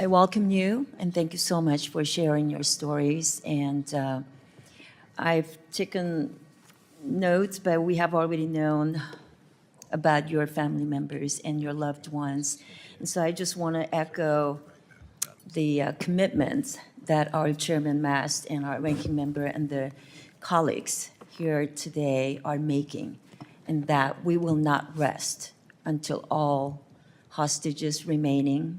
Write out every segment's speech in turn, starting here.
I welcome you and thank you so much for sharing your stories. And I've taken notes, but we have already known about your family members and your loved ones. And so I just want to echo the commitments that our Chairman Mast and our ranking member and the colleagues here today are making, and that we will not rest until all hostages remains,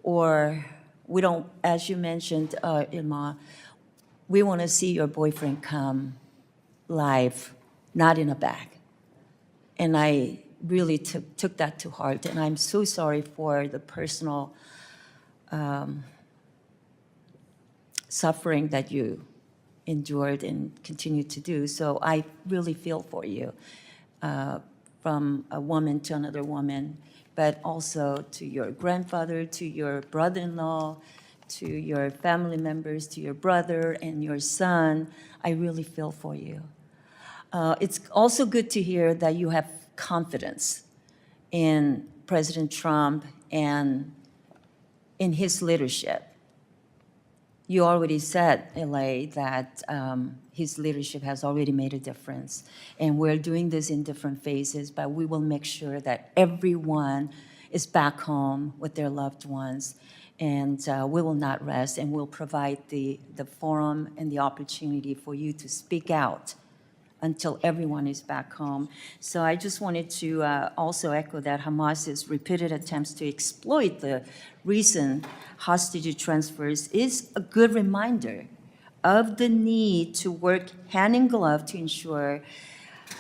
or we don't, as you mentioned, Ilma, we want to see your boyfriend come live, not in a bag. And I really took that to heart, and I'm so sorry for the personal suffering that you endured and continue to do. So I really feel for you, from a woman to another woman, but also to your grandfather, to your brother-in-law, to your family members, to your brother and your son. I really feel for you. It's also good to hear that you have confidence in President Trump and in his leadership. You already said, LA, that his leadership has already made a difference. And we're doing this in different phases, but we will make sure that everyone is back home with their loved ones. And we will not rest, and we'll provide the forum and the opportunity for you to speak out until everyone is back home. So I just wanted to also echo that Hamas's repeated attempts to exploit the recent hostage transfers is a good reminder of the need to work hand in glove to ensure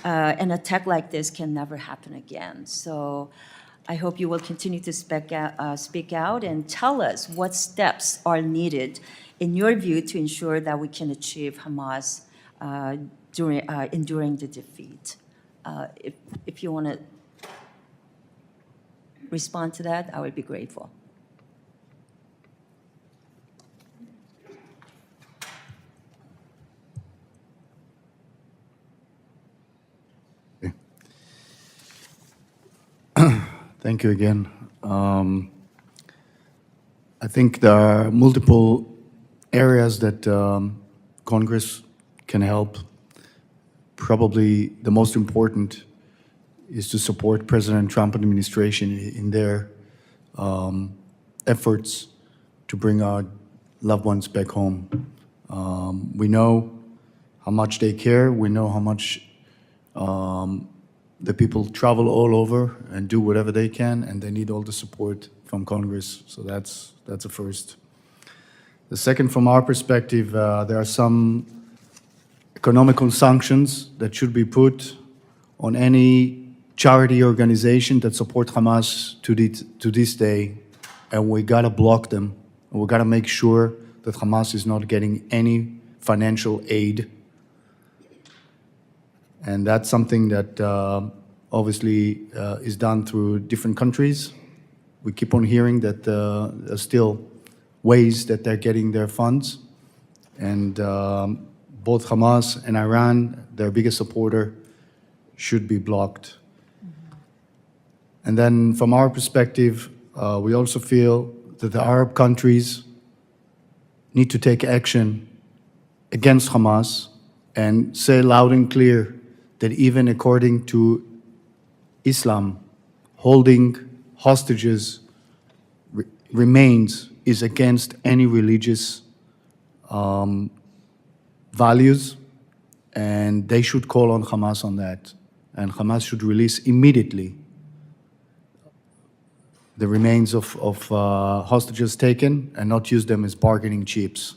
an attack like this can never happen again. So I hope you will continue to speak out and tell us what steps are needed, in your view, to ensure that we can achieve Hamas enduring the defeat. If you want to respond to that, I would be grateful. Thank you again. I think there are multiple areas that Congress can help. Probably the most important is to support President Trump administration in their efforts to bring our loved ones back home. We know how much they care. We know how much the people travel all over and do whatever they can, and they need all the support from Congress. So that's a first. The second, from our perspective, there are some economical sanctions that should be put on any charity organization that support Hamas to this day, and we gotta block them. And we gotta make sure that Hamas is not getting any financial aid. And that's something that obviously is done through different countries. We keep on hearing that there's still ways that they're getting their funds. And both Hamas and Iran, their biggest supporter, should be blocked. And then from our perspective, we also feel that the Arab countries need to take action against Hamas and say loud and clear that even according to Islam, holding hostages remains is against any religious values, and they should call on Hamas on that. And Hamas should release immediately the remains of hostages taken and not use them as bargaining chips.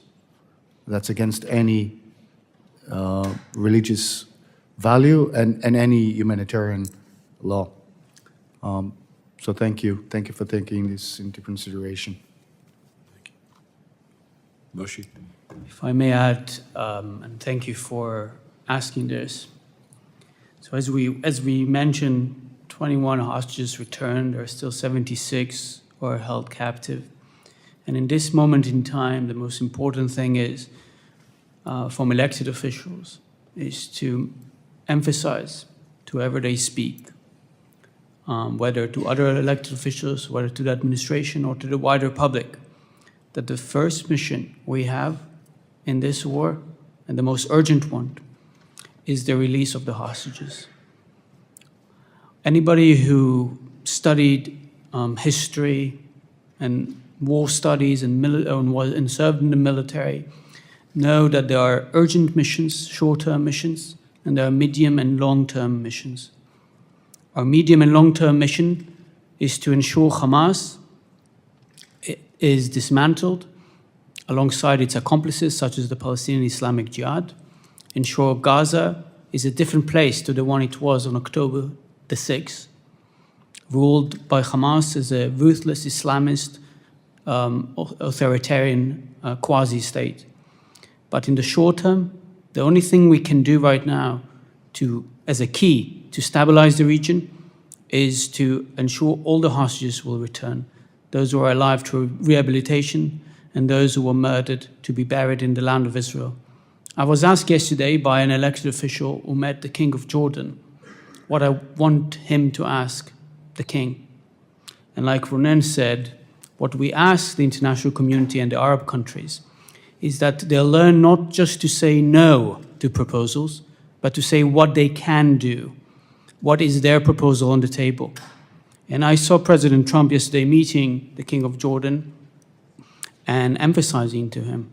That's against any religious value and any humanitarian law. So thank you. Thank you for taking this into consideration. Thank you. Moshe? If I may add, and thank you for asking this. So as we mentioned, 21 hostages returned, there are still 76 who are held captive. And in this moment in time, the most important thing is, from elected officials, is to emphasize to whoever they speak whether to other elected officials, whether to the administration or to the wider public, that the first mission we have in this war, and the most urgent one, is the release of the hostages. Anybody who studied history and war studies and served in the military know that there are urgent missions, short-term missions, and there are medium and long-term missions. Our medium and long-term mission is to ensure Hamas is dismantled alongside its accomplices, such as the Palestinian Islamic Jihad, ensure Gaza is a different place to the one it was on October the 6th, ruled by Hamas as a ruthless Islamist authoritarian quasi-state. But in the short term, the only thing we can do right now as a key to stabilize the region is to ensure all the hostages will return, those who are alive to rehabilitation and those who were murdered to be buried in the land of Israel. I was asked yesterday by an elected official who met the King of Jordan what I want him to ask the King. And like Ronen said, what we ask the international community and the Arab countries is that they'll learn not just to say no to proposals, but to say what they can do. What is their proposal on the table? And I saw President Trump yesterday meeting the King of Jordan and emphasizing to him,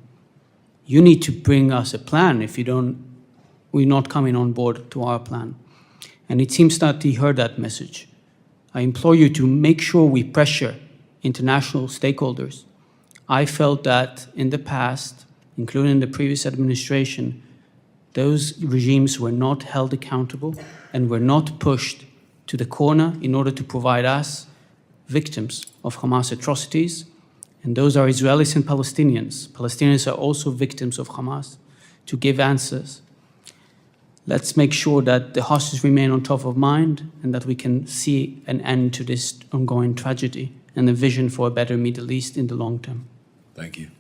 you need to bring us a plan. If you don't, we're not coming on board to our plan. And it seems that he heard that message. I implore you to make sure we pressure international stakeholders. I felt that in the past, including the previous administration, those regimes were not held accountable and were not pushed to the corner in order to provide us, victims of Hamas atrocities, and those are Israelis and Palestinians. Palestinians are also victims of Hamas, to give answers. Let's make sure that the hostages remain on top of mind and that we can see an end to this ongoing tragedy and a vision for a better Middle East in the long term. Thank you.